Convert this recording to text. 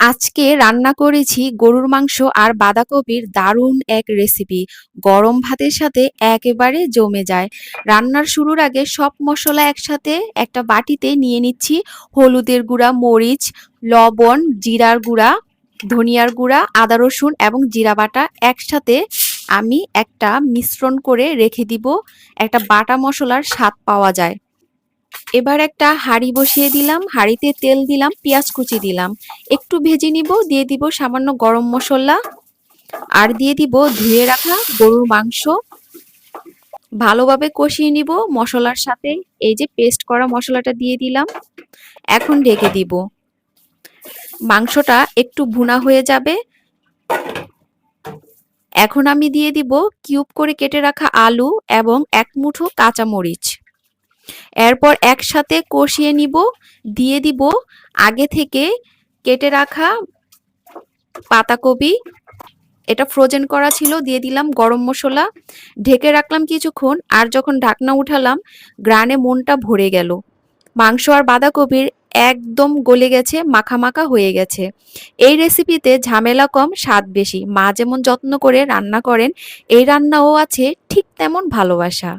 আজকে রান্না করেছি গরুর মাংস আর বাঁধাকপির দারুণ এক রেসিপি। গরম ভাতের সাথে একেবারে জমে যায়। রান্নার শুরুর আগে সব মসলা একসাথে একটা বাটিতে নিয়ে নিচ্ছি। হলুদের গুঁড়া, মরিচ, লবণ, জিরার গুঁড়া, ধনিয়ার গুঁড়া, আদা রসুন এবং জিরা বাটা একসাথে আমি একটা মিশ্রণ করে রেখে দিব। একটা বাটা মসলার স্বাদ পাওয়া যায়। এবার একটা হাঁড়ি বসিয়ে দিলাম, হাঁড়িতে তেল দিলাম, পেঁয়াজ কুচি দিলাম, একটু ভেজে নিব, দিয়ে দিব সামান্য গরম মশলা আর দিয়ে দিব ধুয়ে রাখা গরুর মাংস। ভালোভাবে কষিয়ে নিব মশলার সাথে। এই যে পেস্ট করা মশলাটা দিয়ে দিলাম, এখন ঢেকে দিব। মাংসটা একটু ভুনা হয়ে যাবে। এখন আমি দিয়ে দিব কিউব করে কেটে রাখা আলু এবং এক মুঠো কাঁচা মরিচ। এরপর একসাথে কষিয়ে নিব। দিয়ে দিব আগে থেকে কেটে রাখা পাতাকপি, এটা ফ্রোজেন করা ছিল, দিয়ে দিলাম গরম মশলা, ঢেকে রাখলাম কিছুক্ষণ। আর যখন ঢাকনা উঠালাম, গ্রানে মনটা ভরে গেল। মাংস আর বাঁধাকপির একদম গলে গেছে, মাখা মাখা হয়ে গেছে। এই রেসিপিতে ঝামেলা কম, স্বাদ বেশি। মা যেমন যত্ন করে রান্না করেন, এই রান্নাও আছে ঠিক তেমন ভালোবাসা।